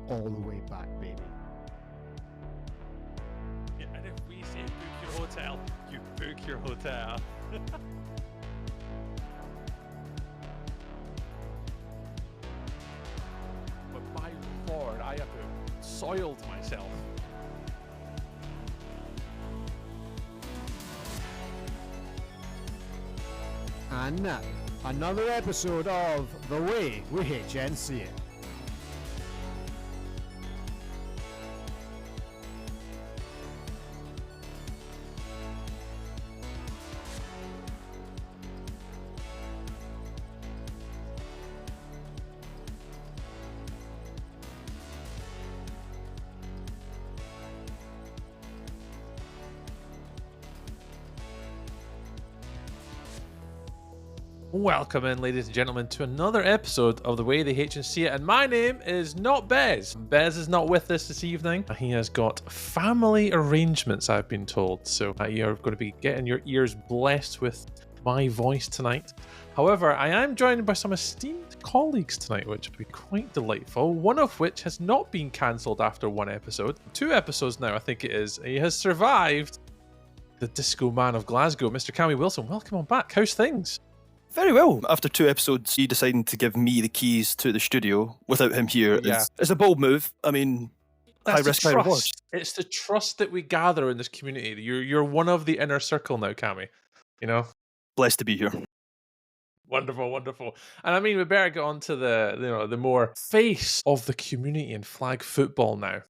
all the way back, baby. Yeah, and if we say book your hotel, you book your hotel. But my lord, I have soiled myself. And now, another episode of The Way We HNC It. Welcome in, ladies and gentlemen, to another episode of The Way They HNC It. And my name is not Bez. Bez is not with us this evening. He has got family arrangements, I've been told. So you're going to be getting your ears blessed with my voice tonight. However, I am joined by some esteemed colleagues tonight, which will be quite delightful. One of which has not been cancelled after one episode. 2 episodes now, I think it is. He has survived the Disco Man of Glasgow, Mr. Cammy Wilson. Welcome on back. How's things? Very well. After 2 episodes, you deciding to give me the keys to the studio without him here is a bold move. I mean, that's high risk, high reward. It's the trust that we gather in this community. You're one of the inner circle now, Cammy. You know? Blessed to be here. Wonderful, wonderful. And I mean, we better get on to the more face of the community in flag football now.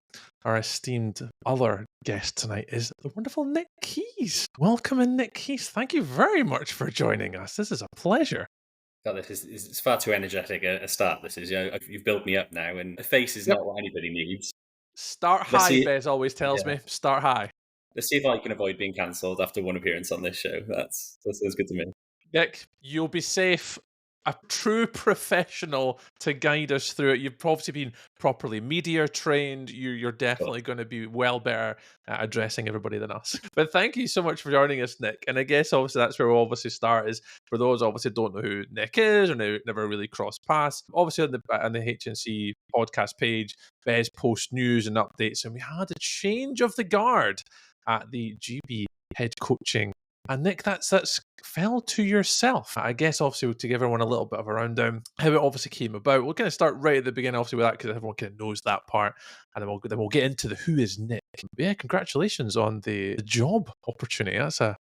Our esteemed other guest tonight is the wonderful Nick Keyse. Welcome in, Nick Keyse. Thank you very much for joining us. This is a pleasure. God, it's far too energetic a start. This is, you've built me up now, and a face is not what anybody needs. Start high, Bez always tells me. Start high. Let's see if I can avoid being cancelled after one appearance on this show. That sounds good to me. Nick, you'll be safe. A true professional to guide us through it. You've obviously been properly media trained. You're definitely going to be well better at addressing everybody than us. But thank you so much for joining us, Nick. And I guess obviously that's where we'll obviously start is for those obviously don't know who Nick is or never really crossed paths. Obviously on the HNC podcast page, Bez post news and updates, and we had a change of the guard at the GB head coaching. And Nick, that's fell to yourself. I guess obviously to give everyone a little bit of a rundown, how it obviously came about. We're going to start right at the beginning, obviously with that because everyone kind of knows that part, and then we'll get into the who is Nick. But yeah, congratulations on the job opportunity. That's a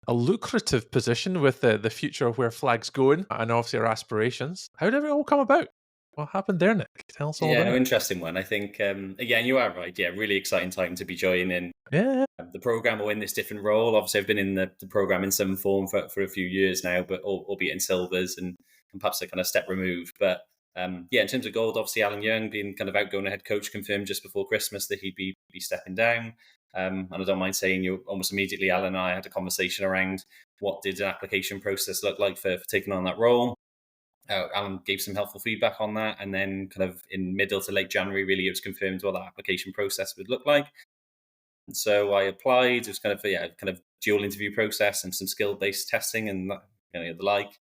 lucrative position with the future of where flag's going, and obviously our aspirations. How did it all come about? What happened there, Nick? Tell us all about it. Interesting one. I think, again, you are right. Yeah, really exciting time to be joining the program or in this different role. Obviously, I've been in the program in some form for a few years now, but albeit in silvers and perhaps a kind of step removed. But in terms of gold, obviously, Alan Young being kind of outgoing head coach confirmed just before Christmas that he'd be stepping down. And I don't mind saying almost immediately, Alan and I had a conversation around what did an application process look like for taking on that role. Alan gave some helpful feedback on that, and then kind of in middle to late January, really, it was confirmed what that application process would look like. And so I applied. It was kind of dual interview process and some skill-based testing and the like.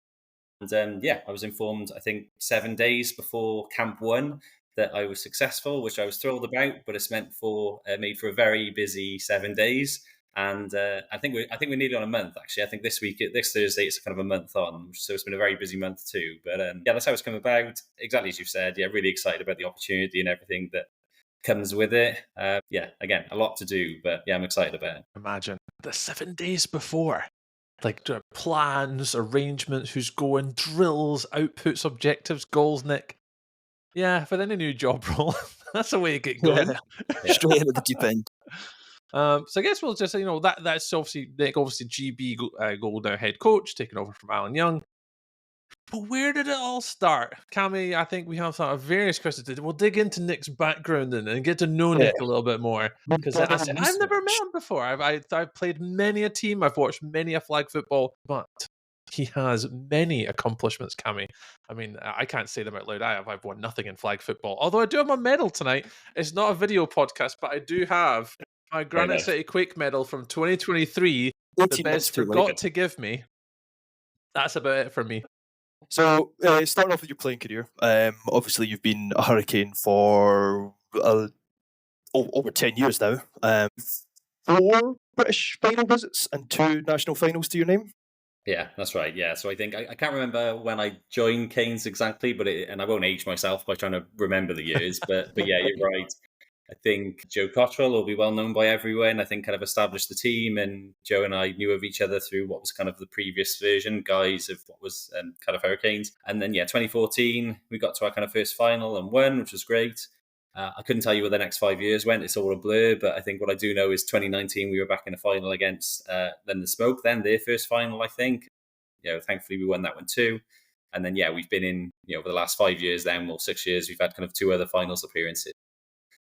And I was informed, I think 7 days before Camp 1 that I was successful, which I was thrilled about. But it's made for a very busy 7 days. And I think we're nearly on a month, actually. I think this Thursday, it's kind of a month on. So it's been a very busy month too. But that's how it's come about. Exactly as you said. Yeah, really excited about the opportunity and everything that comes with it. Again, a lot to do. But yeah, I'm excited about it. Imagine the 7 days before. Like plans, arrangements, who's going, drills, outputs, objectives, goals, Nick. Yeah, for any new job role, that's the way to get going. Straight into the deep end. So I guess we'll just say, that's obviously Nick, GB Gold now head coach, taking over from Alan Young. But where did it all start? Cammy, I think we have various questions. We'll dig into Nick's background and get to know Nick a little bit more. Because I've never met him before. I've played many a team. I've watched many a flag football. But he has many accomplishments, Cammy. I mean, I can't say them out loud. I've won nothing in flag football. Although I do have my medal tonight. It's not a video podcast, but I do have my Granite City Quake medal from 2023 that Bez forgot to give me. That's about it for me. So, starting off with your playing career, obviously you've been a Hurricane for over 10 years now. 4 British final visits and 2 national finals to your name. Yeah, that's right. Yeah, so I think I can't remember when I joined Keynes exactly, but and I won't age myself by trying to remember the years. But yeah, you're right. I think Joe Cottrell will be well known by everyone. I think kind of established the team, and Joe and I knew of each other through what was kind of the previous version, guys, of what was Cardiff Hurricanes. And then 2014 we got to our kind of first final and won, which was great. I couldn't tell you where the next 5 years went. It's all a blur. But I think what I do know is 2019 we were back in a final against then the Smoke, then their first final, I think. Thankfully we won that one too. And then we've been in over the last 5 years, then or 6 years, we've had kind of 2 other finals appearances.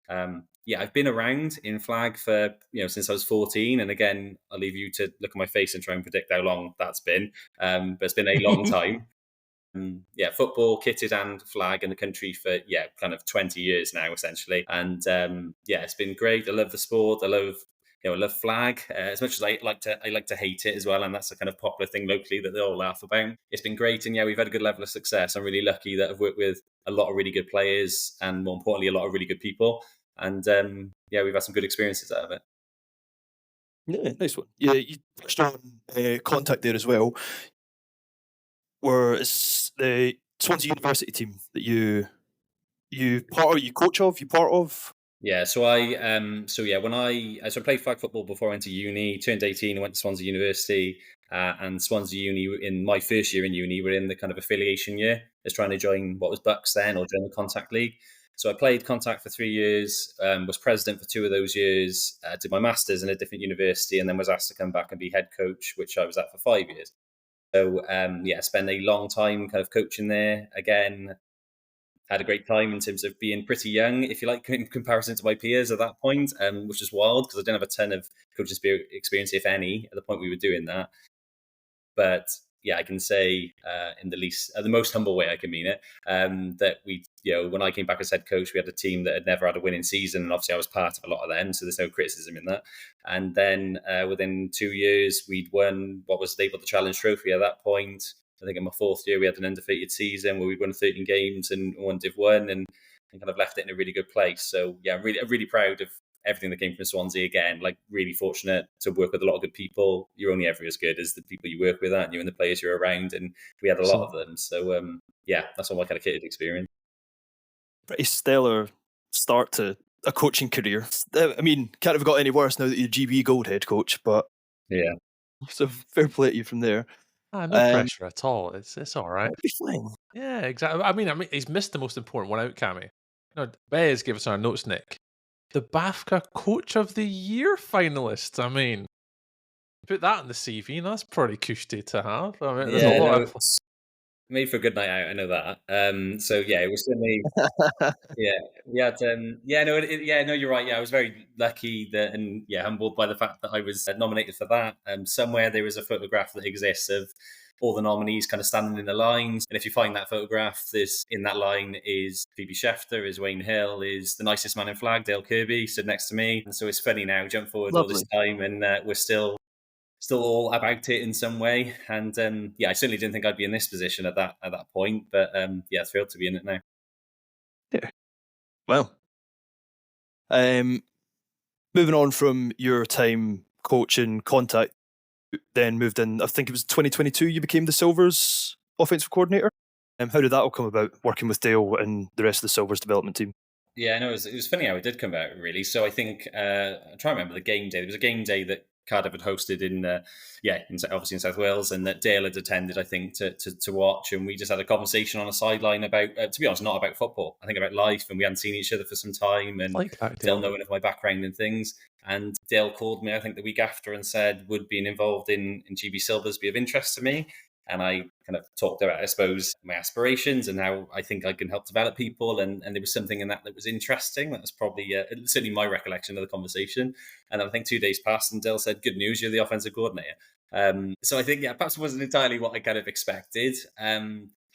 I've been around in flag for since I was 14, and again I'll leave you to look at my face and try and predict how long that's been. But it's been a long time. Football, kitted and flag in the country for kind of 20 years now essentially, and it's been great. I love the sport. I love flag as much as I like to hate it as well, and that's a kind of popular thing locally that they all laugh about. It's been great, and we've had a good level of success. I'm really lucky that I've worked with a lot of really good players, and more importantly, a lot of really good people. And we've had some good experiences out of it. Yeah, nice one. Yeah, you touched on contact there as well, where it's the Swansea University team that you coach of, you part of. Yeah, so I when I played flag football before I went to uni, turned 18 and went to Swansea University, and Swansea Uni in my first year in uni were in the kind of affiliation year, just trying to join what was Bucks then, or join the Contact League. So I played Contact for 3 years, was president for 2 of those years, did my masters in a different university, and then was asked to come back and be head coach, which I was at for 5 years. So spent a long time kind of coaching there. Again, had a great time in terms of being pretty young, if you like, in comparison to my peers at that point, which is wild because I didn't have a ton of coaching experience, if any, at the point we were doing that. But I can say in the most humble way I can mean it, that we, when I came back as head coach, we had a team that had never had a winning season, and obviously I was part of a lot of them, so there's no criticism in that. And then within 2 years, we'd won what was labelled the Challenge Trophy at that point. I think in my 4th year, we had an undefeated season where we won 13 games and won Div 1, and kind of left it in a really good place. So I'm really proud of everything that came from Swansea. Again, like really fortunate to work with a lot of good people. You're only ever as good as the people you work with, aren't you? And the players you're around, and we had a lot of them. So that's all my kind of kitted experience. Pretty stellar start to a coaching career. I mean, can't have got any worse now that you're GB Gold head coach, but yeah. So fair play to you from there. No pressure at all. It's all right. It'll be fine. Yeah, exactly. I mean, he's missed the most important one out, Cammy. Bez gave us our notes, Nick. The BAFTA Coach of the Year finalist. I mean, put that in the CV, and that's pretty cushy to have. I mean, there's a lot of... Made for a good night out, I know that. It was certainly, we had, you're right. I was very lucky and humbled by the fact that I was nominated for that. Somewhere there is a photograph that exists of all the nominees kind of standing in the lines, and if you find that photograph, in that line is Phoebe Schefter, is Wayne Hill, is the nicest man in flag, Dale Kirby, stood next to me. And so it's funny now, jump forward all this time, and we're still all about it in some way. And I certainly didn't think I'd be in this position at that point, but thrilled to be in it now. Yeah. Well, moving on from your time coaching Contact, then moved in, I think it was 2022, you became the Silvers offensive coordinator. How did that all come about, working with Dale and the rest of the Silvers development team? Yeah, no, it was funny how it did come about, really. So I think, I'm trying to remember the game day. There was a game day that Cardiff had hosted obviously in South Wales, and that Dale had attended, I think, to watch. And we just had a conversation on a sideline about, to be honest, not about football. I think about life, and we hadn't seen each other for some time. And Dale knowing of my background and things. And Dale called me, I think, the week after and said, would being involved in GB Silvers be of interest to me? And I kind of talked about, I suppose, my aspirations and how I think I can help develop people. And there was something in that was interesting. That was probably certainly my recollection of the conversation. And I think 2 days passed and Dale said, good news, you're the offensive coordinator. So I think, perhaps it wasn't entirely what I kind of expected.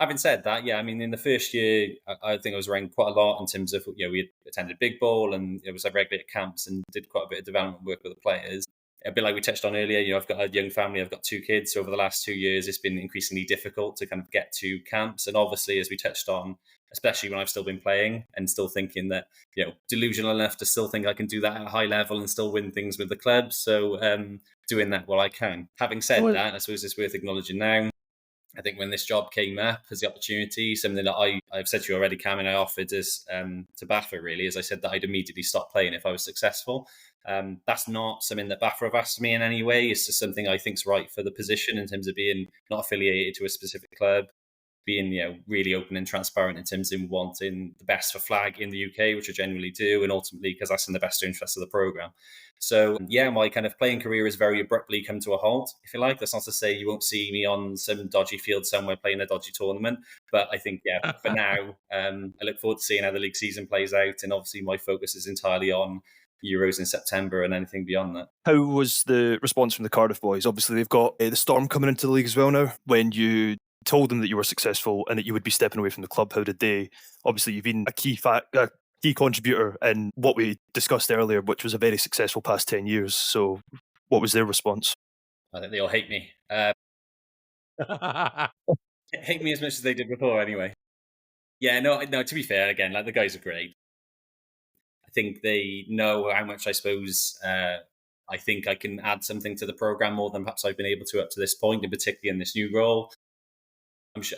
Having said that, in the first year, I think I was around quite a lot in terms of, we had attended Big Bowl and it was regular at camps and did quite a bit of development work with the players. a bit like we touched on earlier, I've got a young family, I've got 2 kids. So over the last 2 years, it's been increasingly difficult to kind of get to camps. And obviously, as we touched on, especially when I've still been playing and still thinking that, delusional enough to still think I can do that at a high level and still win things with the club. So doing that while I can. Having said that, I suppose it's worth acknowledging now, I think when this job came up as the opportunity, something that I've said to you already, Cam, and I offered as to Baffa, really, as I said that I'd immediately stop playing if I was successful. That's not something that Baffa have asked me in any way. It's just something I think's right for the position in terms of being not affiliated to a specific club, being really open and transparent in terms of wanting the best for flag in the UK, which I genuinely do, and ultimately because that's in the best interest of the programme. So my kind of playing career has very abruptly come to a halt, if you like. That's not to say you won't see me on some dodgy field somewhere playing a dodgy tournament, but I think for now I look forward to seeing how the league season plays out, and obviously my focus is entirely on Euros in September and anything beyond that. How was the response from the Cardiff boys? Obviously they've got the Storm coming into the league as well now. When you told them that you were successful and that you would be stepping away from the club, how did they? Obviously you've been a key contributor in what we discussed earlier, which was a very successful past 10 years. So what was their response? I think they all hate me. Hate me as much as they did before anyway. Yeah, no, to be fair, again, like, the guys are great. I think they know how much, I suppose, I think I can add something to the programme more than perhaps I've been able to up to this point, and particularly in this new role.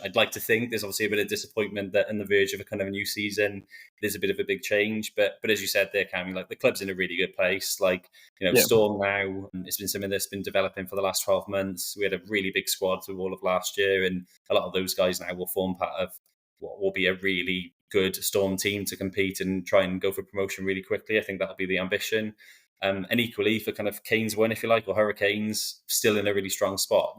I'd like to think there's obviously a bit of disappointment that on the verge of a kind of a new season, there's a bit of a big change. But as you said there, Cammy, like, the club's in a really good place. Like, Storm now, it's been something that's been developing for the last 12 months. We had a really big squad through all of last year, and a lot of those guys now will form part of what will be a really good Storm team to compete and try and go for promotion really quickly. I think that'll be the ambition. And equally for kind of Canes one, if you like, or Hurricanes, still in a really strong spot.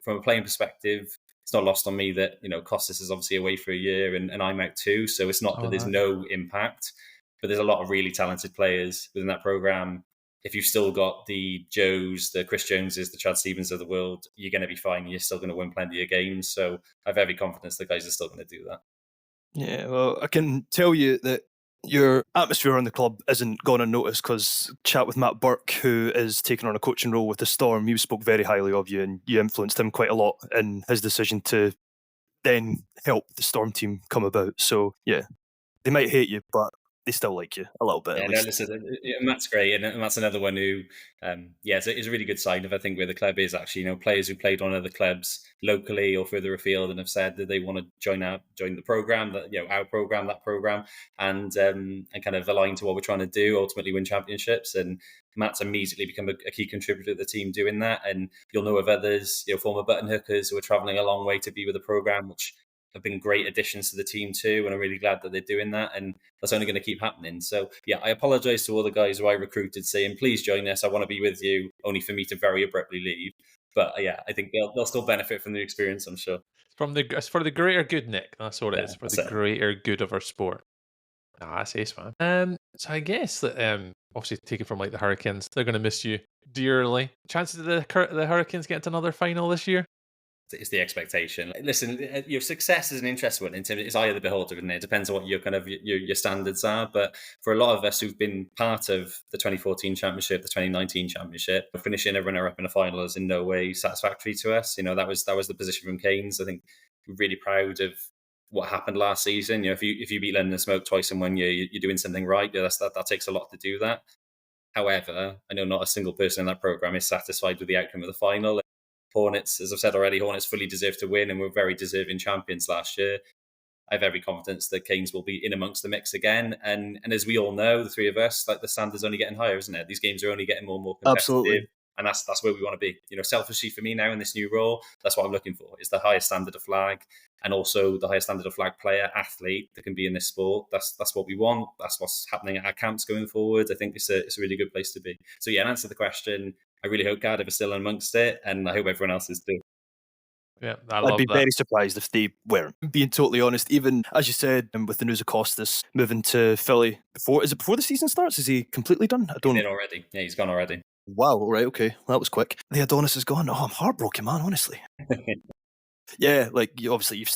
From a playing perspective, it's not lost on me that, Costas is obviously away for a year and I'm out too. So it's not that there's no impact, but there's a lot of really talented players within that programme. If you've still got the Joes, the Chris Joneses, the Chad Stevens of the world, you're going to be fine. You're still going to win plenty of games. So I have every confidence the guys are still going to do that. Yeah, well, I can tell you that your atmosphere on the club isn't gone unnoticed, because chat with Matt Burke, who is taking on a coaching role with the Storm, he spoke very highly of you and you influenced him quite a lot in his decision to then help the Storm team come about. So yeah, they might hate you, but they still like you a little bit. Yeah, at least. Listen, Matt's great, and Matt's another one who, it's a really good sign of, I think, where the club is actually. Players who played on other clubs locally or further afield and have said that they want to join the program, that our program, that program, and kind of align to what we're trying to do, ultimately win championships. And Matt's immediately become a key contributor to the team doing that. And you'll know of others, former button hookers who are travelling a long way to be with the program, which have been great additions to the team too, and I'm really glad that they're doing that, and that's only going to keep happening. So yeah, I apologise to all the guys who I recruited saying, please join us, I want to be with you, only for me to very abruptly leave. But yeah, I think they'll still benefit from the experience, I'm sure. It's for the greater good, Nick. That's what it is, for the greater good of our sport. That's ace, man. So I guess that obviously taken from like the Hurricanes, they're going to miss you dearly. Chances of the Hurricanes getting to another final this year? It's the expectation. Listen, your success is an interesting one in terms of, it's eye of the beholder, isn't it? It depends on what your kind of your standards are. But for a lot of us who've been part of the 2014 championship, the 2019 championship, finishing a runner-up in a final is in no way satisfactory to us. That was the position from Canes. I think we're really proud of what happened last season. If you beat London Smoke twice in 1 year, you're doing something right. That takes a lot to do that. However, I know not a single person in that program is satisfied with the outcome of the final. Hornets, as I've said already, Hornets fully deserve to win and were very deserving champions last year. I have every confidence that Canes will be in amongst the mix again. And as we all know, the three of us, like, the standard's only getting higher, isn't it? These games are only getting more and more competitive. Absolutely. And that's where we want to be. Selfishly for me now in this new role, that's what I'm looking for, is the highest standard of flag, and also the highest standard of flag player, athlete that can be in this sport. That's what we want. That's what's happening at our camps going forward. I think it's a really good place to be. So yeah, in answer to the question, I really hope Cardiff are still amongst it, and I hope everyone else is too. Yeah, I'd be very surprised if they weren't, being totally honest. Even, as you said, with the news of Costas moving to Philly, before the season starts? Is he completely done? He's in already. Yeah, he's gone already. Wow, right, okay. That was quick. The Adonis is gone. Oh, I'm heartbroken, man, honestly. Yeah, like, obviously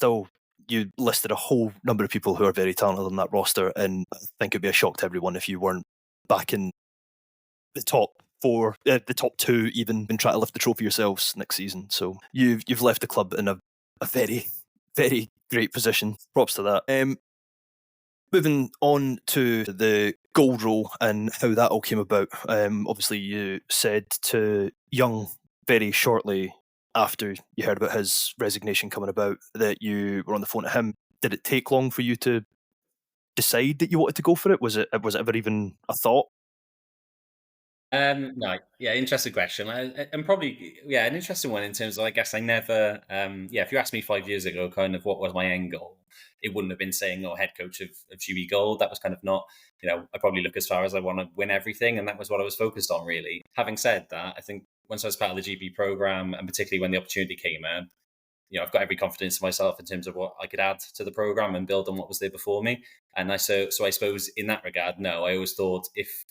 you listed a whole number of people who are very talented on that roster, and I think it'd be a shock to everyone if you weren't back in the top 4, the top 2 even, and try to lift the trophy yourselves next season. So you've left the club in a very, very great position. Props to that. Moving on to the gold role and how that all came about. Obviously, you said to Young very shortly after you heard about his resignation coming about that you were on the phone to him. Did it take long for you to decide that you wanted to go for it? Was it ever even a thought? No, yeah, interesting question. And probably, yeah, an interesting one in terms of, I guess I never, if you asked me 5 years ago, kind of what was my end goal, it wouldn't have been saying, head coach of GB Gold. That was kind of not, I probably look as far as I want to win everything. And that was what I was focused on, really. Having said that, I think once I was part of the GB program, and particularly when the opportunity came out, I've got every confidence in myself in terms of what I could add to the program and build on what was there before me. And so I suppose in that regard, no, I always thought if,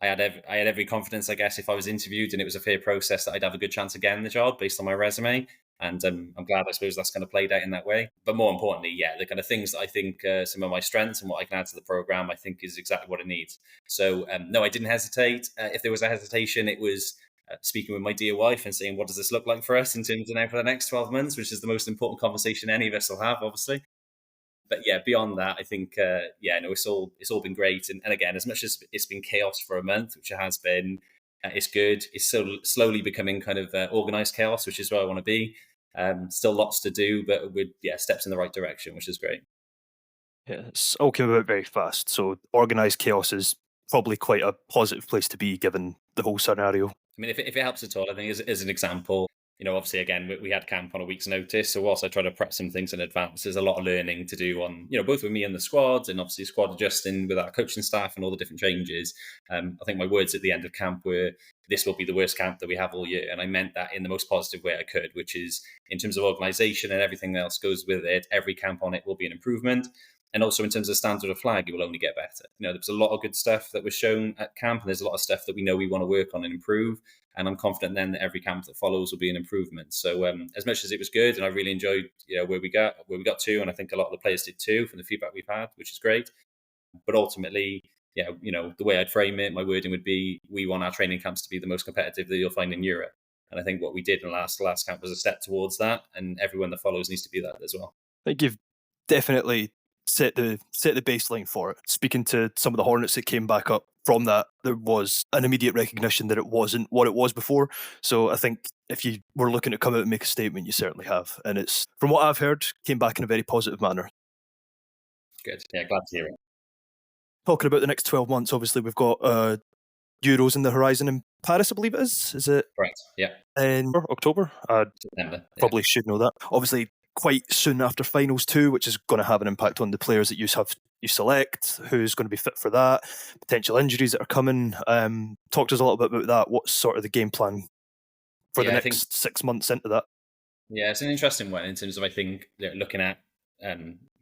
I had every confidence, I guess, if I was interviewed and it was a fair process, that I'd have a good chance of getting the job based on my resume. And I'm glad, I suppose, that's kind of played out in that way. But more importantly, yeah, the kind of things that I think some of my strengths and what I can add to the program, I think is exactly what it needs. So no, I didn't hesitate. If there was a hesitation, it was speaking with my dear wife and saying, what does this look like for us in terms of now for the next 12 months, which is the most important conversation any of us will have, obviously. But yeah, beyond that, I think, it's all been great. And again, as much as it's been chaos for a month, which it has been, it's good. It's so slowly becoming kind of organized chaos, which is where I want to be. Still lots to do, but with steps in the right direction, which is great. Yeah, it's all came about very fast. So organized chaos is probably quite a positive place to be given the whole scenario. I mean, if it helps at all, I think as an example, obviously, again, we had camp on a week's notice. So whilst I try to prep some things in advance, there's a lot of learning to do on, both with me and the squad, and obviously squad adjusting with our coaching staff and all the different changes. I think my words at the end of camp were, this will be the worst camp that we have all year. And I meant that in the most positive way I could, which is in terms of organisation and everything else goes with it. Every camp on it will be an improvement. And also in terms of standard of flag, it will only get better. There was a lot of good stuff that was shown at camp, and there's a lot of stuff that we know we want to work on and improve. And I'm confident then that every camp that follows will be an improvement. So as much as it was good, and I really enjoyed where we got to, and I think a lot of the players did too from the feedback we've had, which is great. But ultimately, the way I'd frame it, my wording would be, we want our training camps to be the most competitive that you'll find in Europe. And I think what we did in the last camp was a step towards that, and everyone that follows needs to be that as well. I think you've definitely set the baseline for it. Speaking to some of the Hornets that came back up from that, there was an immediate recognition that it wasn't what it was before. So I think if you were looking to come out and make a statement, you certainly have. And it's, from what I've heard, came back in a very positive manner. Good. Yeah, glad to hear it. Talking about the next 12 months, obviously we've got Euros in the horizon in Paris, I believe it is. Is it? Correct, yeah. In October? September. Probably should know that. Obviously, quite soon after finals too, which is going to have an impact on the players that you select, who's going to be fit for that, potential injuries that are coming. Talk to us a little bit about that. What's sort of the game plan for the next 6 months into that? Yeah, it's an interesting one in terms of, I think, looking at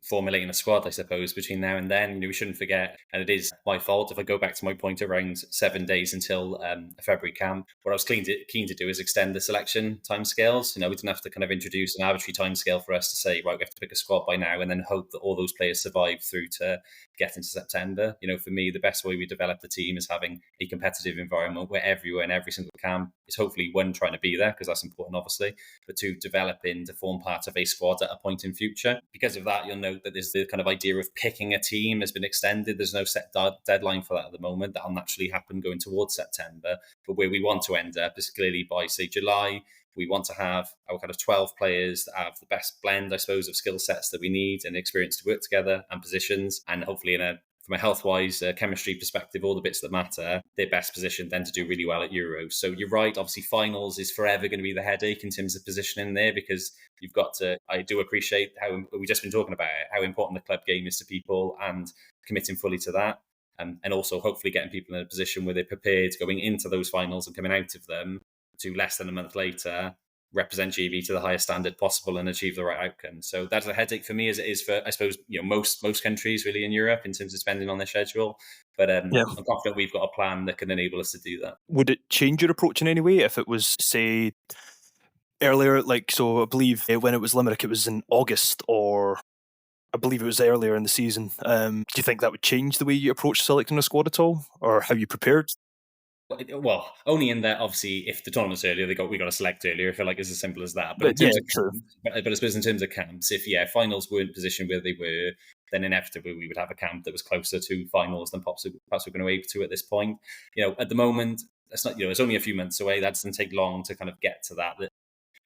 formulating a squad, I suppose, between now and then. We shouldn't forget, and it is my fault if I go back to my point around 7 days until a February camp. What I was keen to do is extend the selection timescales. We didn't have to kind of introduce an arbitrary timescale for us to say, right, we have to pick a squad by now and then hope that all those players survive through to get into September. For me, the best way we develop the team is having a competitive environment where everyone in every single camp is hopefully, one, trying to be there, because that's important, obviously, but two, developing to form part of a squad at a point in future. Because of that, you'll note that there's the kind of idea of picking a team has been extended. There's no set deadline for that at the moment. That'll naturally happen going towards September. But where we want to end up is clearly by, say, July. We want to have our kind of 12 players that have the best blend, I suppose, of skill sets that we need and experience to work together and positions. And hopefully from a health-wise, chemistry perspective, all the bits that matter, they're best positioned then to do really well at Euros. So you're right, obviously finals is forever going to be the headache in terms of positioning there, because you've got to, I do appreciate how we've just been talking about it, how important the club game is to people and committing fully to that. And also hopefully getting people in a position where they're prepared going into those finals and coming out of them to less than a month later represent GB to the highest standard possible and achieve the right outcome. So that's a headache for me, as it is for, I suppose, most countries really in Europe in terms of spending on their schedule. But I'm confident we've got a plan that can enable us to do that. Would it change your approach in any way if it was, say, earlier? So I believe when it was Limerick, it was in August, or I believe it was earlier in the season. Do you think that would change the way you approach selecting a squad at all, or how you prepared? Well, only in that, obviously, if the tournament's earlier, we got to select earlier. I feel like it's as simple as that. But in terms of camps, but I suppose in terms of camps, if finals weren't positioned where they were, then inevitably we would have a camp that was closer to finals than perhaps we're going to be able to at this point. At the moment, it's not. It's only a few months away. That doesn't take long to kind of get to that.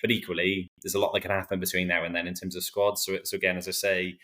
But equally, there's a lot that can happen between now and then in terms of squads. So again, as I say,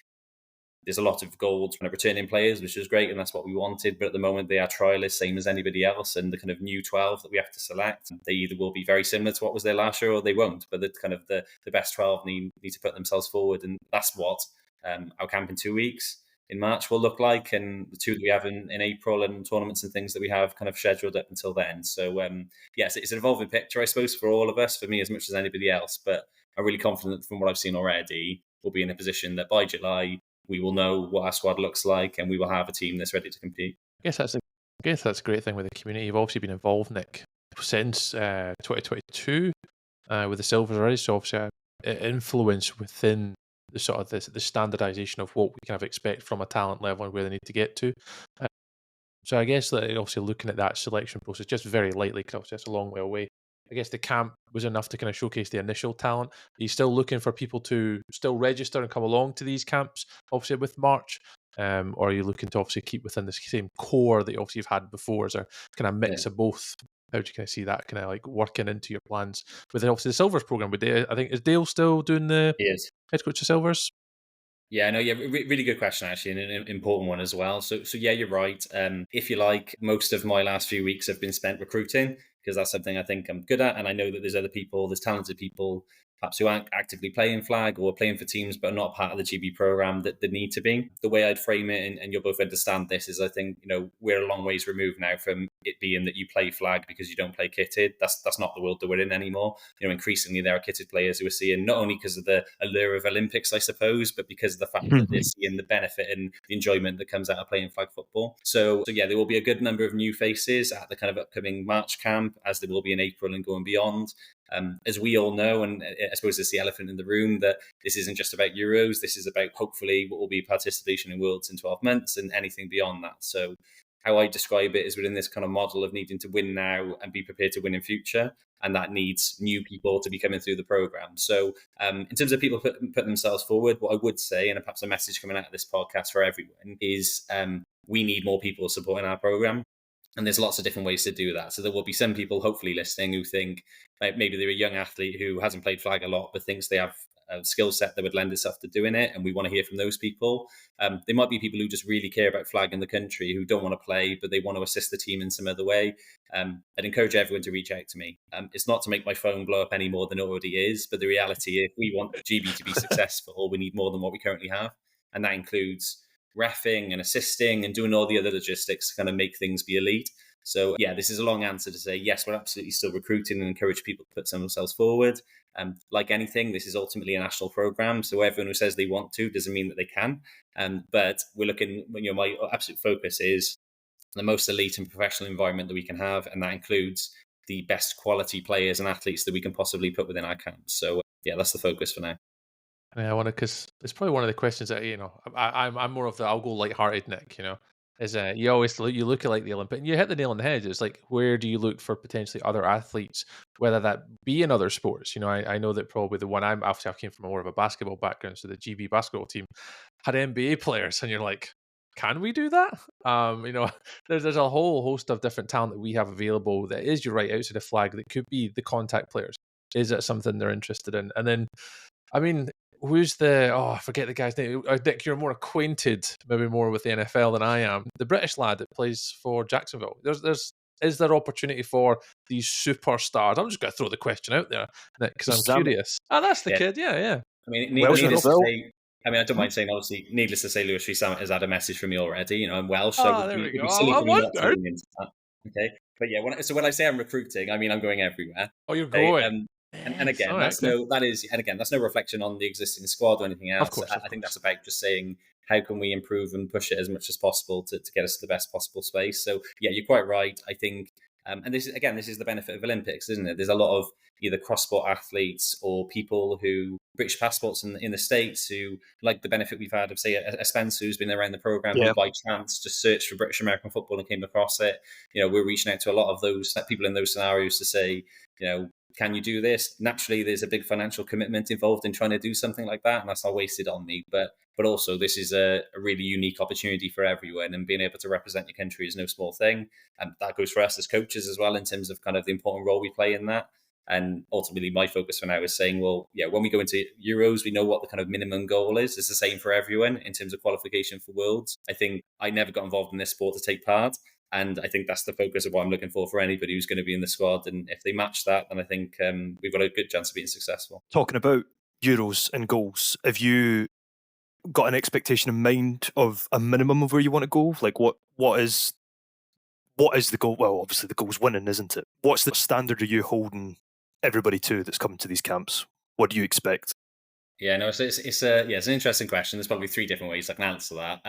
there's a lot of gold from returning players, which is great, and that's what we wanted. But at the moment, they are trialists, same as anybody else. And the kind of new 12 that we have to select, they either will be very similar to what was there last year, or they won't. But the kind of the best 12 need to put themselves forward, and that's what our camp in 2 weeks in March will look like, and the two that we have in April, and tournaments and things that we have kind of scheduled up until then. So yes, it's an evolving picture, I suppose, for all of us, for me as much as anybody else. But I'm really confident from what I've seen already, we'll be in a position that by July, we will know what our squad looks like, and we will have a team that's ready to compete. I guess that's a great thing with the community. You've obviously been involved, Nick, since 2022 with the Silvers already. So obviously, influence within the sort of the standardization of what we kind of expect from a talent level and where they need to get to. So I guess that obviously looking at that selection process just very lightly, because obviously it's a long way away. I guess the camp was enough to kind of showcase the initial talent. Are you still looking for people to still register and come along to these camps, obviously with March? Or are you looking to obviously keep within the same core that obviously you've had before? Is there kind of mix of both? How do you kind of see that kind of like working into your plans? With obviously the Silvers program, I think, is Dale still doing the head coach of Silvers? Yeah, no, really good question, actually, and an important one as well. So yeah, you're right. If you like, most of my last few weeks have been spent recruiting, because that's something I think I'm good at, and I know that there's talented people, perhaps who aren't actively playing flag or playing for teams but are not part of the GB program that need to be. The way I'd frame it, and you'll both understand this, is I think we're a long ways removed now from it being that you play flag because you don't play kitted. That's not the world that we're in anymore. Increasingly there are kitted players who are seeing, not only because of the allure of Olympics, I suppose, but because of the fact that they're seeing the benefit and the enjoyment that comes out of playing flag football. So yeah, there will be a good number of new faces at the kind of upcoming March camp, as there will be in April and going beyond. As we all know, and I suppose it's the elephant in the room, that this isn't just about Euros. This is about hopefully what will be participation in Worlds in 12 months and anything beyond that. So how I describe it is within this kind of model of needing to win now and be prepared to win in future. And that needs new people to be coming through the program. So in terms of people putting themselves forward, what I would say, and perhaps a message coming out of this podcast for everyone, is we need more people supporting our program. And there's lots of different ways to do that. So there will be some people hopefully listening who think maybe they're a young athlete who hasn't played flag a lot, but thinks they have a skill set that would lend itself to doing it. And we want to hear from those people. There might be people who just really care about flag in the country, who don't want to play, but they want to assist the team in some other way. I'd encourage everyone to reach out to me. It's not to make my phone blow up any more than it already is. But the reality, if we want GB to be successful, we need more than what we currently have. And that includes reffing and assisting and doing all the other logistics to kind of make things be elite. So yeah, this is a long answer to say, yes, we're absolutely still recruiting and encourage people to put themselves forward. Like anything, this is ultimately a national program. So everyone who says they want to doesn't mean that they can. But we're looking, my absolute focus is the most elite and professional environment that we can have. And that includes the best quality players and athletes that we can possibly put within our camps. So yeah, that's the focus for now. I want to, because it's probably one of the questions that I'm more of the I'll go lighthearted Nick. Is you always look at like the Olympic, and you hit the nail on the head. It's like, where do you look for potentially other athletes, whether that be in other sports? I know that probably the one I came from more of a basketball background, so the GB basketball team had NBA players, and you're like, can we do that? There's a whole host of different talent that we have available that is, you're right, outside of flag, that could be the contact players. Is that something they're interested in? And then, I mean, who's I forget the guy's name. Nick, you're more acquainted, maybe more with the NFL than I am. The British lad that plays for Jacksonville. Is there opportunity for these superstars? I'm just going to throw the question out there, Nick, because I'm curious. Oh, that's the kid. Yeah. I mean, needless to say, I don't mind saying, obviously, needless to say, Lewis Rees has had a message from me already. I'm Welsh, so there we go. I wondered. Okay, but yeah, when I say I'm recruiting, I mean I'm going everywhere. Oh, you're going. And again, that's no reflection on the existing squad or anything else. I think that's about just saying, how can we improve and push it as much as possible to get us to the best possible space. So yeah, you're quite right. I think, and this is the benefit of Olympics, isn't it? There's a lot of either cross-sport athletes or people who British passports in the States who like the benefit we've had of, say, a Spencer who's been around the program who by chance just searched for British American football and came across it. We're reaching out to a lot of those people in those scenarios to say, can you do this? Naturally, there's a big financial commitment involved in trying to do something like that, and that's not wasted on me. But also, this is a really unique opportunity for everyone, and being able to represent your country is no small thing. And that goes for us as coaches as well, in terms of kind of the important role we play in that. And ultimately, my focus for now is saying, well, when we go into Euros, we know what the kind of minimum goal is. It's the same for everyone in terms of qualification for Worlds. I think I never got involved in this sport to take part. And I think that's the focus of what I'm looking for anybody who's going to be in the squad. And if they match that, then I think we've got a good chance of being successful. Talking about Euros and goals, have you got an expectation in mind of a minimum of where you want to go? Like what is the goal? Well, obviously the goal's winning, isn't it? What's the standard are you holding everybody to that's coming to these camps? What do you expect? Yeah, no, it's an interesting question. There's probably 3 different ways I can answer that.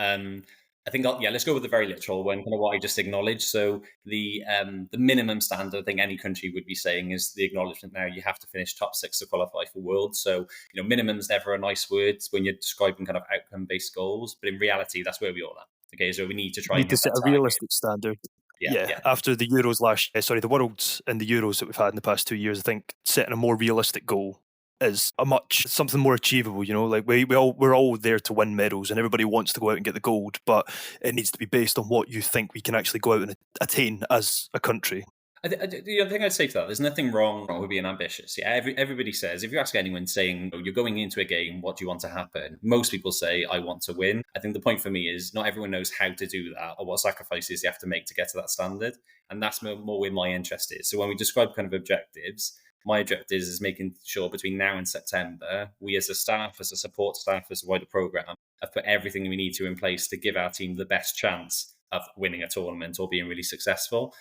I think let's go with the very literal one, kind of what I just acknowledged. So the minimum standard I think any country would be saying is the acknowledgement now you have to finish top 6 to qualify for Worlds. So minimum's never a nice word when you're describing kind of outcome-based goals, but in reality that's where we all are. Okay, so we need to try to set a realistic standard. Yeah. After the Euros the Worlds and the Euros that we've had in the past 2 years, I think setting a more realistic goal is something more achievable. Like we're all there to win medals, and everybody wants to go out and get the gold, but it needs to be based on what you think we can actually go out and attain as a country. The other thing I'd say to that, there's nothing wrong with being ambitious. Yeah, everybody says, if you ask anyone saying you're going into a game, what do you want to happen? Most people say, I want to win. I think the point for me is not everyone knows how to do that or what sacrifices you have to make to get to that standard. And that's more where my interest is. So when we describe kind of objectives, my objective is making sure between now and September, we as a staff, as a support staff, as a wider program, have put everything we need to in place to give our team the best chance of winning a tournament or being really successful.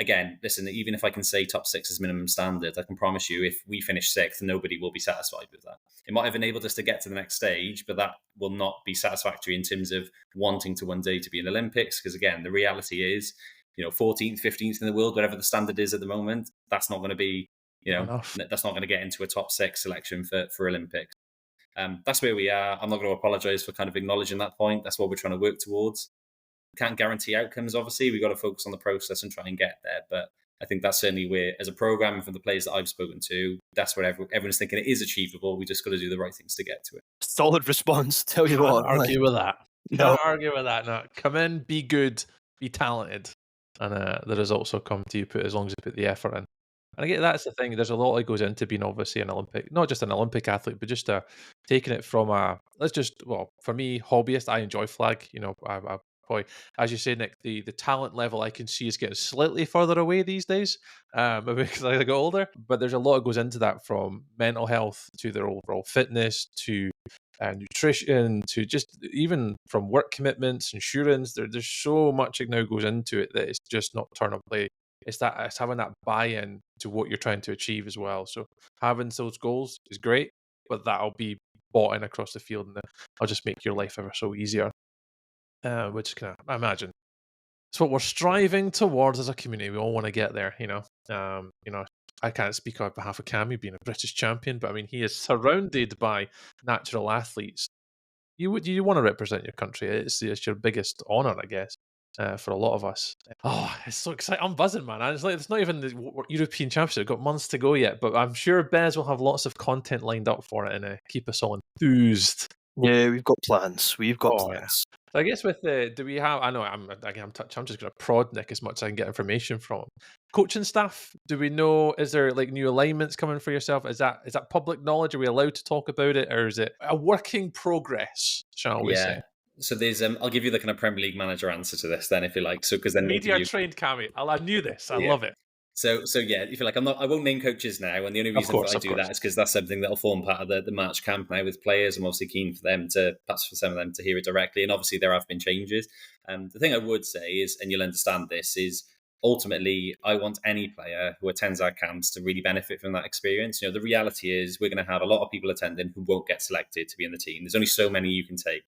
Again, listen, even if I can say top 6 is minimum standard, I can promise you if we finish 6th, nobody will be satisfied with that. It might have enabled us to get to the next stage, but that will not be satisfactory in terms of wanting to one day to be in Olympics. Because again, the reality is, 14th, 15th in the world, whatever the standard is at the moment, that's not going to be, that's not going to get into a top 6 selection for Olympics. That's where we are. I'm not going to apologize for kind of acknowledging that point. That's what we're trying to work towards. Can't guarantee outcomes, obviously. We've got to focus on the process and try and get there. But I think that's certainly where, as a program and from the players that I've spoken to, that's where everyone's thinking it is achievable. We just got to do the right things to get to it. Solid response. Tell you what. Can't argue with that. Can't argue with that. No, come in, be good, be talented, and the results will come to you as long as you put the effort in. And I get that's the thing. There's a lot that goes into being obviously an Olympic, not just an Olympic athlete, but just taking it from for me, hobbyist. I enjoy flag. I probably, as you say, Nick, the talent level I can see is getting slightly further away these days, maybe because I get older. But there's a lot that goes into that, from mental health to their overall fitness to nutrition to just even from work commitments, insurance. There's so much that now goes into it that it's just not turn up play. It's having that buy-in to what you're trying to achieve as well. So having those goals is great, but that'll be bought in across the field, and I'll just make your life ever so easier. Which I imagine it's what we're striving towards as a community. We all want to get there, I can't speak on behalf of Cammy being a British champion, but I mean, he is surrounded by natural athletes. You want to represent your country. It's your biggest honor, I guess, for a lot of us. Oh, it's so exciting. I'm buzzing, man. It's not even the European Championship. We've got months to go yet, but I'm sure Bez will have lots of content lined up for it and keep us all enthused. Yeah, we've got plans. Plans. Yeah. So I guess with do we have? I know I'm just going to prod Nick as much as I can get information from him. Coaching staff, do we know? Is there like new alignments coming for yourself? Is that public knowledge? Are we allowed to talk about it, or is it a work in progress? Shall we say? So there's I'll give you the kind of Premier League manager answer to this then, if you like. So because then media trained Cammy, I knew this. I love it. So yeah, if you like, I won't name coaches now, and the only reason I do that is because that's something that'll form part of the March camp now with players. I'm obviously keen for them perhaps for some of them to hear it directly, and obviously there have been changes. The thing I would say is, and you'll understand this, is ultimately I want any player who attends our camps to really benefit from that experience. The reality is we're going to have a lot of people attending who won't get selected to be in the team. There's only so many you can take.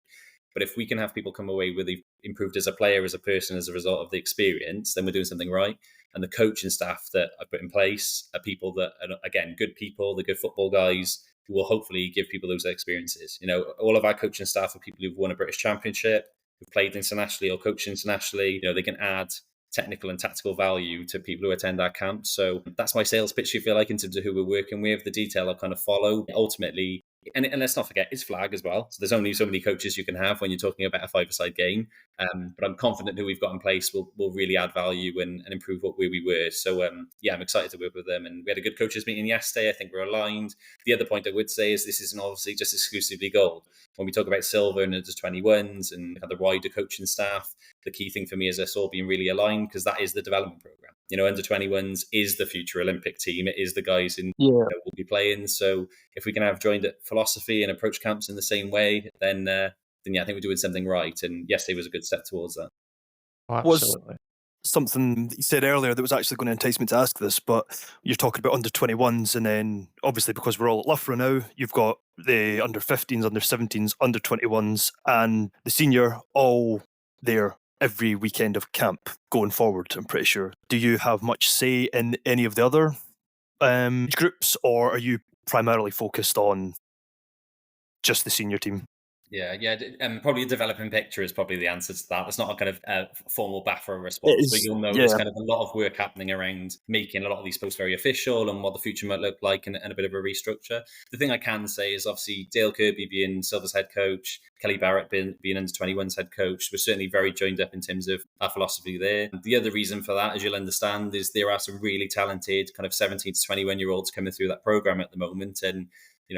But if we can have people come away with they've improved as a player, as a person, as a result of the experience, then we're doing something right. And the coaching staff that I've put in place are people that are, again, good people, the good football guys who will hopefully give people those experiences. All of our coaching staff are people who've won a British Championship, who've played internationally or coached internationally. They can add technical and tactical value to people who attend our camps. So that's my sales pitch, if you like, in terms of who we're working with. The detail I'll kind of follow. Ultimately, and let's not forget, it's flag as well. So there's only so many coaches you can have when you're talking about a five-a-side game. But I'm confident who we've got in place will really add value and improve where we were. So I'm excited to work with them. And we had a good coaches meeting yesterday. I think we're aligned. The other point I would say is this isn't obviously just exclusively gold. When we talk about silver and under 21s and the wider coaching staff, the key thing for me is us all being really aligned, because that is the development program. Under 21s is the future Olympic team. It is the guys in will be playing. So if we can have joined at philosophy and approach camps in the same way, then I think we're doing something right. And yesterday was a good step towards that. Oh, absolutely. Something that you said earlier that was actually going to entice me to ask this, but you're talking about under 21s, and then obviously because we're all at Loughborough now, you've got the under 15s, under 17s, under 21s, and the senior all there every weekend of camp going forward, I'm pretty sure. Do you have much say in any of the other groups, or are you primarily focused on just the senior team? Yeah. Probably a developing picture is probably the answer to that. It's not a kind of formal BAFRA response, but you'll know there's kind of a lot of work happening around making a lot of these posts very official and what the future might look like, and a bit of a restructure. The thing I can say is obviously Dale Kirby being Silver's head coach, Kelly Barrett being under 21's head coach, we're certainly very joined up in terms of our philosophy there. The other reason for that, as you'll understand, is there are some really talented kind of 17 to 21-year-olds coming through that program at the moment. And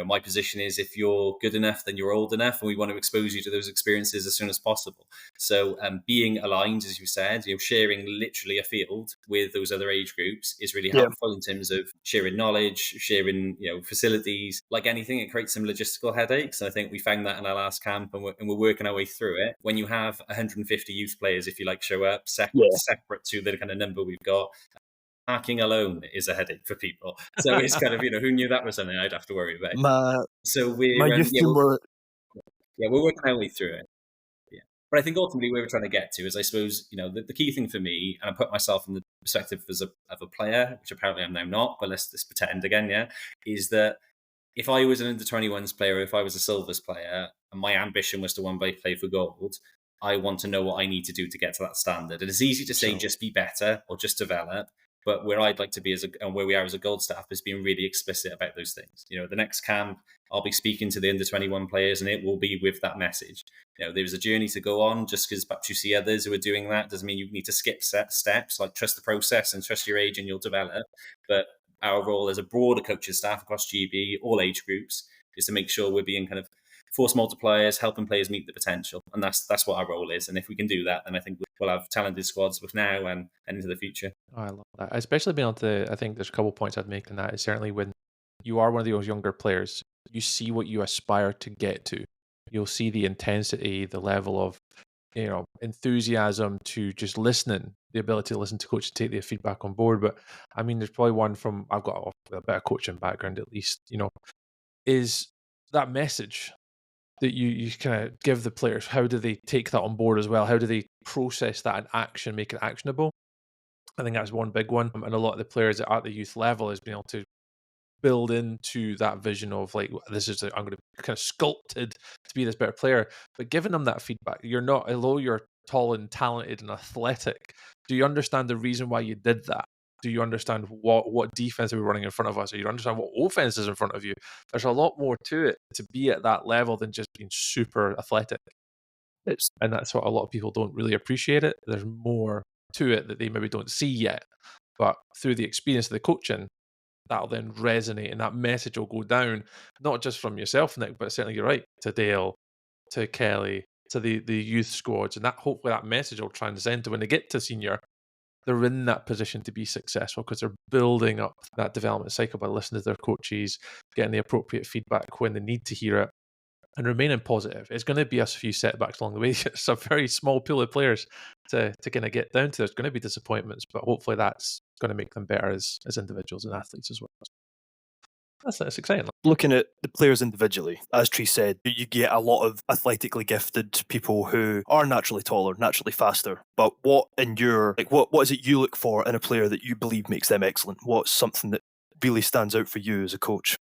my position is if you're good enough, then you're old enough, and we want to expose you to those experiences as soon as possible. So being aligned, as you said, sharing literally a field with those other age groups is really helpful in terms of sharing knowledge, sharing facilities. Like anything, it creates some logistical headaches. And I think we found that in our last camp, and we're working our way through it. When you have 150 youth players, if you like, show up separate to the kind of number we've got, parking alone is a headache for people. So it's kind of, who knew that was something I'd have to worry about. So we're working our way through it. Yeah. But I think ultimately where we're trying to get to is, I suppose, the key thing for me, and I put myself in the perspective of a player, which apparently I'm now not, but let's pretend again, is that if I was an under 21s player, if I was a Silvers player, and my ambition was to one day play for gold, I want to know what I need to do to get to that standard. And it's easy to say just be better or just develop. But where I'd like to be and where we are as a gold staff is being really explicit about those things. The next camp, I'll be speaking to the under 21 players, and it will be with that message. There's a journey to go on. Just because perhaps you see others who are doing that doesn't mean you need to skip steps. Like, trust the process and trust your age, and you'll develop. But our role as a broader coaching staff across GB, all age groups, is to make sure we're being kind of force multipliers, helping players meet the potential. And that's what our role is. And if we can do that, then I think we'll have talented squads with now and into the future. Oh, I love that. Especially being able to, I think there's a couple of points I'd make in that. Is certainly when you are one of those younger players, you see what you aspire to get to. You'll see the intensity, the level of, enthusiasm to just listening, the ability to listen to coach and take their feedback on board. But I mean, there's probably one from, I've got a bit of coaching background at least, is that message that you kind of give the players. How do they take that on board as well? How do they process that in action, make it actionable? I think that's one big one. And a lot of the players at the youth level is being able to build into that vision of like, I'm going to be kind of sculpted to be this better player. But giving them that feedback, although you're tall and talented and athletic, do you understand the reason why you did that? Do you understand what defense are we running in front of us? Or you understand what offense is in front of you? There's a lot more to it to be at that level than just being super athletic. And that's what a lot of people don't really appreciate it. There's more to it that they maybe don't see yet. But through the experience of the coaching, that'll then resonate, and that message will go down, not just from yourself, Nick, but certainly you're right, to Dale, to Kelly, to the youth squads. And that hopefully that message will transcend to when they get to senior, they're in that position to be successful because they're building up that development cycle by listening to their coaches, getting the appropriate feedback when they need to hear it, and remaining positive. It's going to be a few setbacks along the way. It's a very small pool of players to kind of get down to. There's going to be disappointments, but hopefully that's going to make them better as individuals and athletes as well. That's exciting. Looking at the players individually, as Tree said, you get a lot of athletically gifted people who are naturally taller, naturally faster. But what is it you look for in a player that you believe makes them excellent? What's something that really stands out for you as a coach?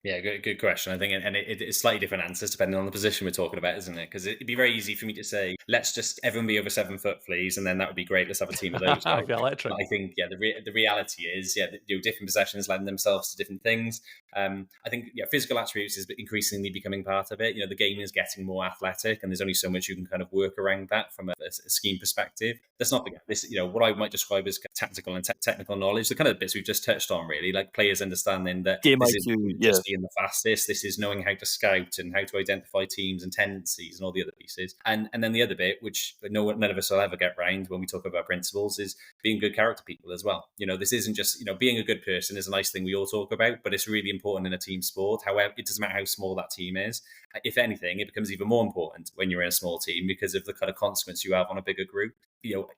Yeah, good question. I think, and it's slightly different answers depending on the position we're talking about, isn't it? Because it'd be very easy for me to say, let's just everyone be over 7 foot, please, and then that would be great. Let's have a team of those guys. Electric. But I think, the reality is, different possessions lend themselves to different things. I think, physical attributes is increasingly becoming part of it. The game is getting more athletic, and there's only so much you can kind of work around that from a scheme perspective. Let's not forget this. What I might describe as tactical and technical knowledge, the kind of bits we've just touched on, really, like players understanding that Game this IQ, is just being the fastest. This is knowing how to scout and how to identify teams and tendencies and all the other pieces. And then the other bit, which none of us will ever get round when we talk about principles, is being good character people as well. This isn't just, being a good person is a nice thing we all talk about, but it's really important in a team sport. However, it doesn't matter how small that team is. If anything, it becomes even more important when you're in a small team because of the kind of consequence you have on a bigger group.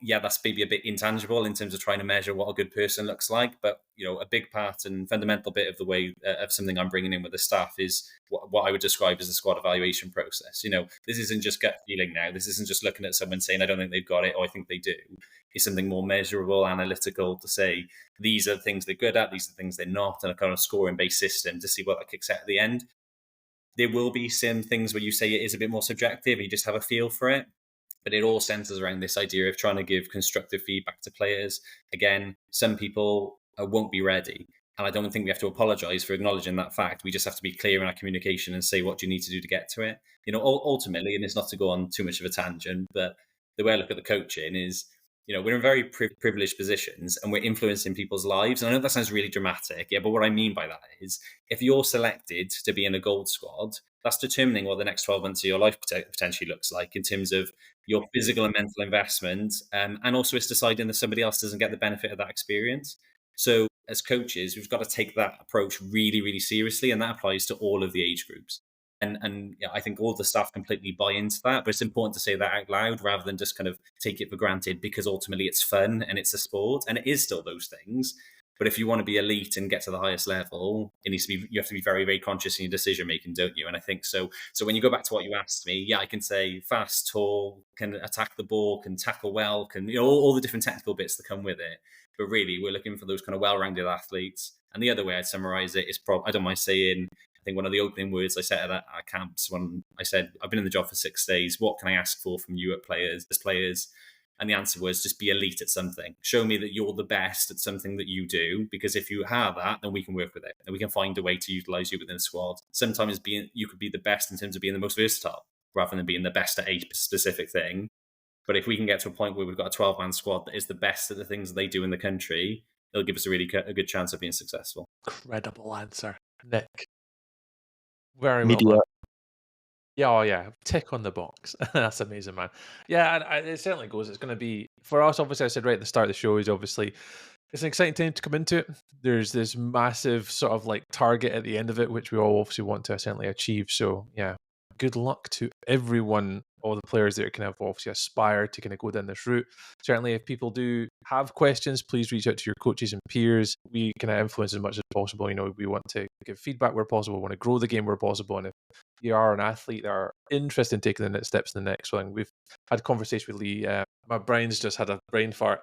That's maybe a bit intangible in terms of trying to measure what a good person looks like. But, a big part and fundamental bit of the way of something I'm bringing in with the staff is what I would describe as the squad evaluation process. This isn't just gut feeling now. This isn't just looking at someone saying, I don't think they've got it, or I think they do. It's something more measurable, analytical to say, these are the things they're good at, these are the things they're not, and a kind of scoring-based system to see what that kicks out at the end. There will be some things where you say it is a bit more subjective, you just have a feel for it. But it all centers around this idea of trying to give constructive feedback to players. Again, some people won't be ready. And I don't think we have to apologize for acknowledging that fact. We just have to be clear in our communication and say what you need to do to get to it. Ultimately, and it's not to go on too much of a tangent, but the way I look at the coaching is, we're in very privileged positions and we're influencing people's lives. And I know that sounds really dramatic, but what I mean by that is if you're selected to be in a gold squad, that's determining what the next 12 months of your life potentially looks like in terms of your physical and mental investment. And also it's deciding that somebody else doesn't get the benefit of that experience. So as coaches, we've got to take that approach really, really seriously. And that applies to all of the age groups. And I think all the staff completely buy into that, but it's important to say that out loud rather than just kind of take it for granted because ultimately it's fun and it's a sport and it is still those things. But if you want to be elite and get to the highest level, you have to be very, very conscious in your decision making, don't you? And I think so. So when you go back to what you asked me, I can say fast, tall, can attack the ball, can tackle well, can all the different technical bits that come with it. But really, we're looking for those kind of well-rounded athletes. And the other way I'd summarize it is I don't mind saying, I think one of the opening words I said at our camps when I said, I've been in the job for 6 days. What can I ask for from you as players? And the answer was just be elite at something. Show me that you're the best at something that you do, because if you have that, then we can work with it and we can find a way to utilize you within the squad. Sometimes you could be the best in terms of being the most versatile rather than being the best at a specific thing. But if we can get to a point where we've got a 12-man squad that is the best at the things that they do in the country, it'll give us a good chance of being successful. Incredible answer, Nick. Very Media. well done. Yeah, oh yeah, tick on the box. That's amazing, man. Yeah, and it certainly goes. It's going to be, for us, obviously, I said right at the start of the show, is obviously, it's an exciting time to come into it. There's this massive sort of like target at the end of it, which we all obviously want to certainly achieve. So yeah, good luck to everyone, all the players that kind of obviously aspire to kind of go down this route. Certainly, if people do have questions, please reach out to your coaches and peers. We kind of influence as much as possible. We want to give feedback where possible, want to grow the game where possible. And if you are an athlete that are interested in taking the next steps in the next one, we've had a conversation with Lee. My brain's just had a brain fart.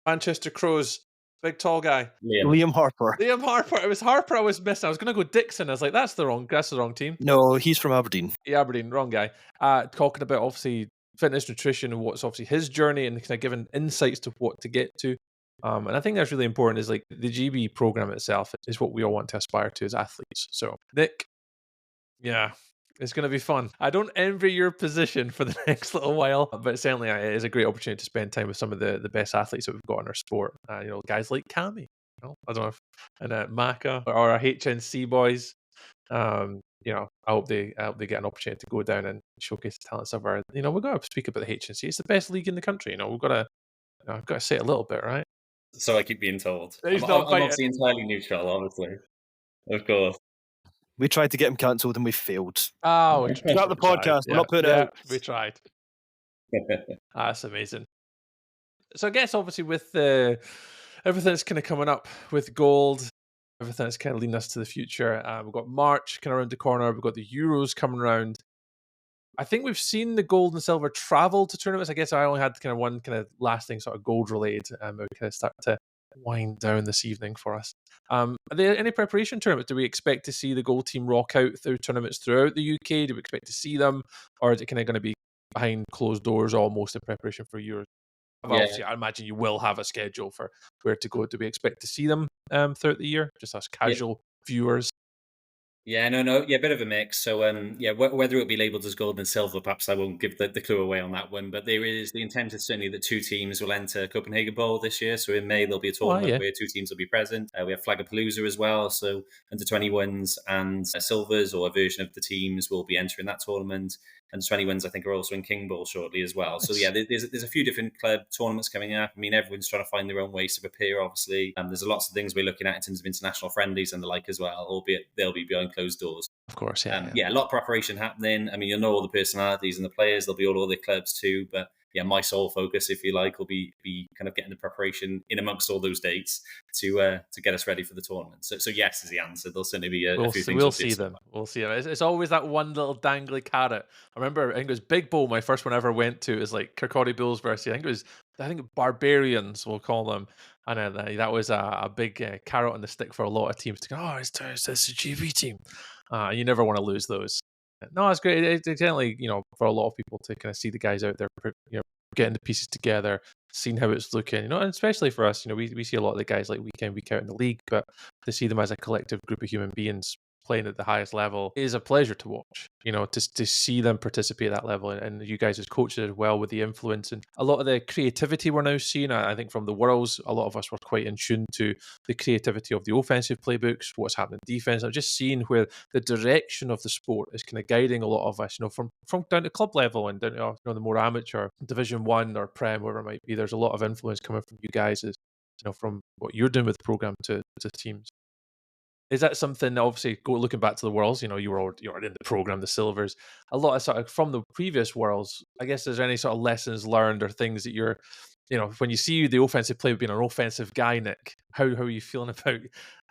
Manchester Crows, big tall guy. Liam Harper. Liam Harper. It was Harper I was missing. I was going to go Dixon. I was like, that's the wrong team. No, he's from Aberdeen. Yeah, Aberdeen, wrong guy. Talking about obviously fitness, nutrition, and what's obviously his journey, and kind of giving insights to what to get to. And I think that's really important. Is like the GB program itself is what we all want to aspire to as athletes. So, Nick, yeah, it's going to be fun. I don't envy your position for the next little while, but certainly it is a great opportunity to spend time with some of the best athletes that we've got in our sport. Guys like Cammy, I don't know if, and Maka or our HNC boys. I hope they get an opportunity to go down and showcase the talents of our. We've got to speak about the HNC. It's the best league in the country. We've got to. I've got to say it a little bit, right? So I keep being told. He's I'm obviously entirely neutral, obviously. Of course. We tried to get him cancelled and we failed. Oh, we Start the podcast. We're not putting it out. We tried. That's amazing. So I guess obviously with everything that's kind of coming up with gold, everything that's kind of leading us to the future. We've got March kind of around the corner. We've got the Euros coming around. I think we've seen the gold and silver travel to tournaments. I guess I only had kind of one kind of lasting sort of gold related. We kind of start to wind down this evening for us. Are there any preparation tournaments? Do we expect to see the gold team rock out through tournaments throughout the UK? Do we expect to see them, or is it kind of going to be behind closed doors almost in preparation for Euros? Obviously, I imagine you will have a schedule for where to go. Do we expect to see them throughout the year, just as casual viewers? Yeah, no, a bit of a mix. So, whether it'll be labelled as gold and silver, perhaps I won't give the clue away on that one. But the intent is certainly that 2 teams will enter Copenhagen Bowl this year. So in May there'll be a tournament where 2 teams will be present. We have Flagapalooza as well. So under 21s and silvers, or a version of the teams, will be entering that tournament. And 21s, I think, are also in King Bowl shortly as well. So yeah, there's a few different club tournaments coming up. I mean, everyone's trying to find their own ways to prepare, obviously. There's lots of things we're looking at in terms of international friendlies and the like as well, albeit they'll be behind closed doors. Of course, yeah. A lot of preparation happening. I mean, you'll know all the personalities and the players. There'll be all the clubs too. But yeah, my sole focus, if you like, will be kind of getting the preparation in amongst all those dates to get us ready for the tournament. So yes is the answer. There'll certainly be a few things. We'll see them. We'll see them. It's always that one little dangly carrot. I remember, I think it was Big Bowl, my first one I ever went to. It was like Kirkcaldy Bulls versus, I think Barbarians, we'll call them. And that was a big carrot on the stick for a lot of teams to go, it's a GB team. You never want to lose those. No, it's great. It's definitely, for a lot of people to kind of see the guys out there, getting the pieces together, seeing how it's looking, and especially for us, we see a lot of the guys like week in, week out in the league, but to see them as a collective group of human beings playing at the highest level is a pleasure to watch, to see them participate at that level, and you guys as coaches as well, with the influence and a lot of the creativity we're now seeing. I think from the Worlds, a lot of us were quite in tune to the creativity of the offensive playbooks, what's happening in defense. I'm just seeing where the direction of the sport is kind of guiding a lot of us, from down to club level and down to the more amateur Division 1 or Prem, whatever it might be. There's a lot of influence coming from you guys, as from what you're doing with the program to teams. Is that something, obviously, looking back to the Worlds, you were in the program, the Silvers, a lot of sort of from the previous Worlds, I guess, is there any sort of lessons learned or things that you're, when you see the offensive player being an offensive guy, Nick, how are you feeling about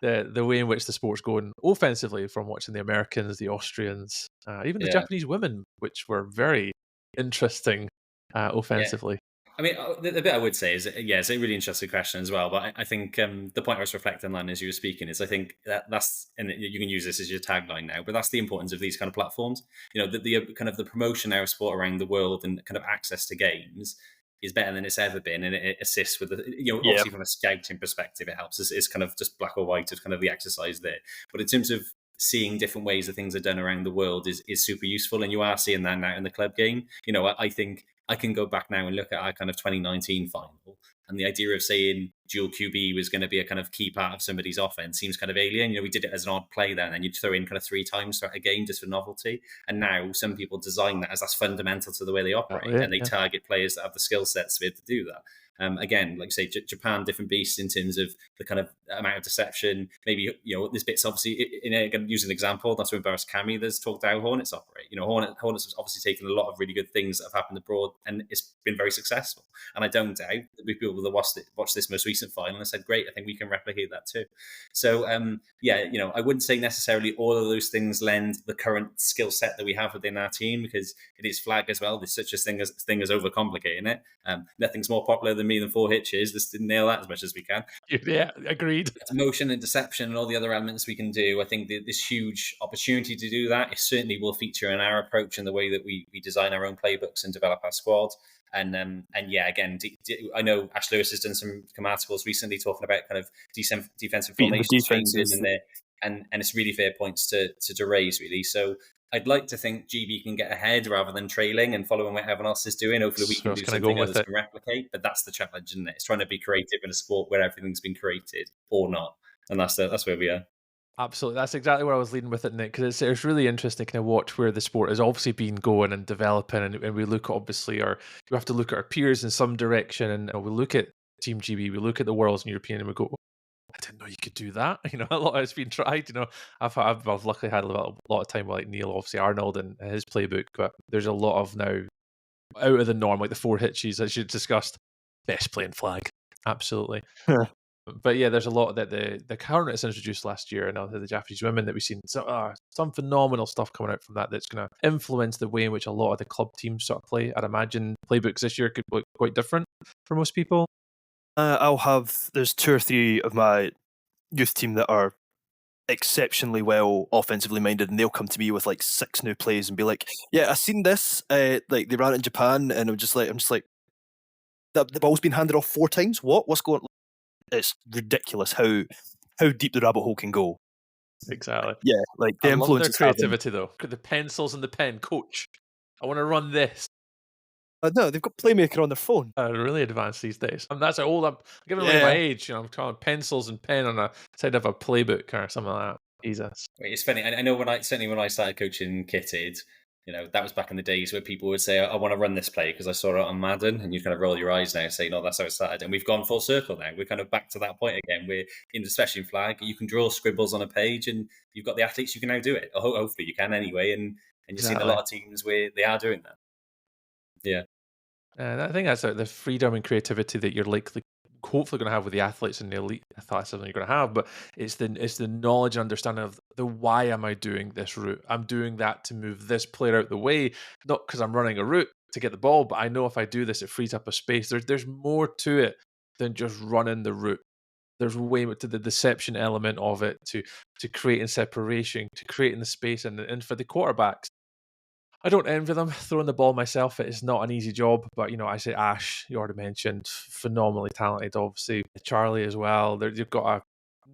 the way in which the sport's going offensively, from watching the Americans, the Austrians, even the Japanese women, which were very interesting offensively? I mean, the bit I would say is, it's a really interesting question as well. But I think the point I was reflecting on as you were speaking is, I think that's, and you can use this as your tagline now, but that's the importance of these kind of platforms. The kind of the promotion of sport around the world and kind of access to games is better than it's ever been, and it assists with obviously from a scouting perspective, it helps. It's kind of just black or white of kind of the exercise there. But in terms of seeing different ways that things are done around the world is super useful, and you are seeing that now in the club game. I think I can go back now and look at our kind of 2019 final, and the idea of saying dual QB was going to be a kind of key part of somebody's offense seems kind of alien. We did it as an odd play then, and you'd throw in kind of 3 times throughout a game just for novelty. And now some people design that as that's fundamental to the way they operate, and they target players that have the skill sets to be able to do that. Again, like say Japan, different beast in terms of the kind of amount of deception. Maybe this bit's obviously use an example. That's where Tree Cammy there's talked how Hornets operate. Hornets has obviously taken a lot of really good things that have happened abroad, and it's been very successful. And I don't doubt that people will watch this most recent final and said, "Great, I think we can replicate that too." So I wouldn't say necessarily all of those things lend the current skill set that we have within our team, because it is flag as well. There's such a thing as overcomplicating it. Nothing's more popular than me than 4 hitches. Let's nail that as much as we can. Yeah, agreed. Motion and deception and all the other elements we can do. I think this huge opportunity to do that, it certainly will feature in our approach and the way that we design our own playbooks and develop our squad. And again, I know Ash Lewis has done some articles recently talking about kind of defensive formation changes in there, and it's really fair points to raise, really. So I'd like to think GB can get ahead rather than trailing and following what everyone else is doing. Hopefully we can do something others can replicate, but that's the challenge, isn't it? It's trying to be creative in a sport where everything's been created or not, and that's where we are. Absolutely. That's exactly where I was leading with it, Nick, because it's really interesting to kind of watch where the sport has obviously been going and developing, and we look, obviously, you have to look at our peers in some direction, and we look at Team GB, we look at the Worlds and European, and we go, I didn't know you could do that. A lot has been tried. I've luckily had a lot of time with like Neil, obviously Arnold, and his playbook, but there's a lot of now out of the norm, like the 4 hitches as you discussed. Best playing flag, absolutely. But yeah, there's a lot that the tournaments introduced last year, and the Japanese women that we've seen. So, some phenomenal stuff coming out from that's going to influence the way in which a lot of the club teams sort of play. I'd imagine playbooks this year could look quite different for most people. There's 2 or 3 of my youth team that are exceptionally well offensively minded, and they'll come to me with like 6 new plays and be like, "Yeah, I seen this. Like they ran it in Japan," and I'm just like, the ball's been handed off 4 times. What's going? It's ridiculous how deep the rabbit hole can go. Exactly. Yeah, like the I love influence their creativity though. The pencils and the pen, coach. I want to run this. No, they've got Playmaker on their phone. Really advanced these days. That's how old I'm. Given my age, I'm trying pencils and pen on a side of a playbook or something like that. Jesus. It's funny. I know when I started coaching kitted, that was back in the days where people would say, "I want to run this play because I saw it on Madden," and you kind of roll your eyes now, saying, "No, that's how it started." And we've gone full circle now. We're kind of back to that point again. We're especially in flag, you can draw scribbles on a page, and you've got the athletes. You can now do it. Hopefully, you can anyway. And you're seeing a lot of teams where they are doing that. Yeah. I think that's the freedom and creativity that you're hopefully going to have with the athletes and the elite athleticism you're going to have, but it's the knowledge and understanding of the why am I doing this route? I'm doing that to move this player out the way, not because I'm running a route to get the ball, but I know if I do this, it frees up a space. There's more to it than just running the route. There's way more to the deception element of it, to creating separation, to creating the space, and for the quarterbacks, I don't envy them throwing the ball myself. It is not an easy job, but I say Ash, you already mentioned, phenomenally talented. Obviously, Charlie as well. You've got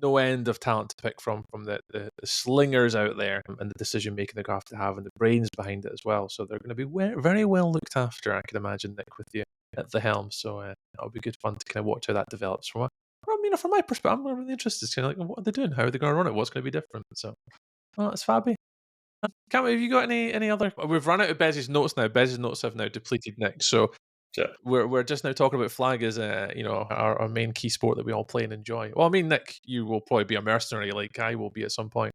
no end of talent to pick from the slingers out there, and the decision making they're going to have and the brains behind it as well. So they're going to be very well looked after, I can imagine, Nick, with you at the helm. So it'll be good fun to kind of watch how that develops. From my perspective, I'm really interested. It's kind of like, what are they doing? How are they going to run it? What's going to be different? So, it's fabby. Cammy, have you got any other? We've run out of Bez's notes now. Bez's notes have now depleted, Nick. So sure. We're just now talking about flag as our main key sport that we all play and enjoy. Well, I mean, Nick, you will probably be a mercenary like I will be at some point.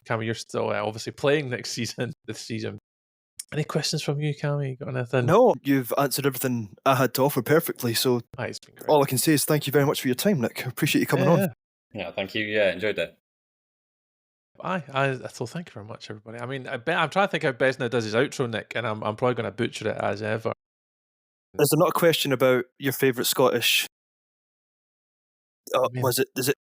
Cammy, you're still obviously playing this season. Any questions from you, Cammy? Got anything? No, you've answered everything I had to offer perfectly. So it's been great. All I can say is thank you very much for your time, Nick. I appreciate you coming on. Yeah, thank you. Yeah, enjoyed that. So thank you very much, everybody. I mean, I'm trying to think how Bez now does his outro, Nick, and I'm probably going to butcher it as ever. Is there not a question about your favourite Scottish? Is it?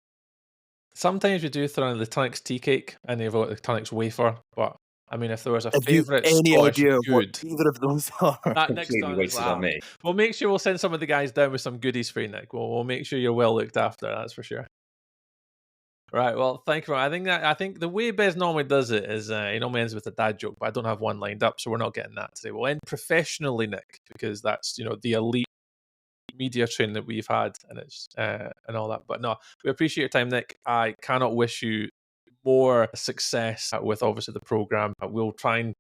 Sometimes we do throw in the Tunnock's tea cake and you've got the Tunnock's wafer, but I mean, if there was a favourite Scottish idea good, what either of those are? That next time wasted on me. We'll make sure we'll send some of the guys down with some goodies for you, Nick. We'll make sure you're well looked after. That's for sure. Right, well, thank you. I think the way Bez normally does it is he normally ends with a dad joke, but I don't have one lined up, so we're not getting that today. We'll end professionally, Nick, because that's the elite media training that we've had, and it's and all that. But no, we appreciate your time, Nick. I cannot wish you more success with obviously the program. We'll try and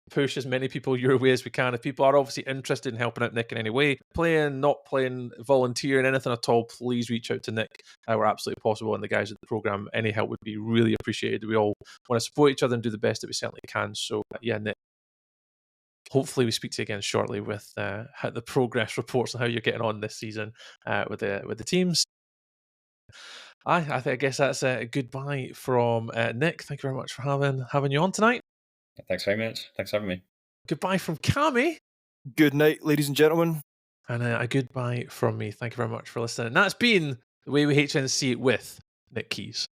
push as many people your way as we can. If people are obviously interested in helping out Nick in any way, playing, not playing, volunteering, anything at all, please reach out to Nick. We're absolutely possible, and the guys at the program, any help would be really appreciated. We all want to support each other and do the best that we certainly can. So yeah, Nick, hopefully we speak to you again shortly with the progress reports on how you're getting on this season with the teams. I guess that's a goodbye from Nick. Thank you very much for having you on tonight. Thanks very much. Thanks for having me. Goodbye from Cammy. Good night, ladies and gentlemen. And a goodbye from me. Thank you very much for listening. And that's been The Way We HNC with Nick Keyse.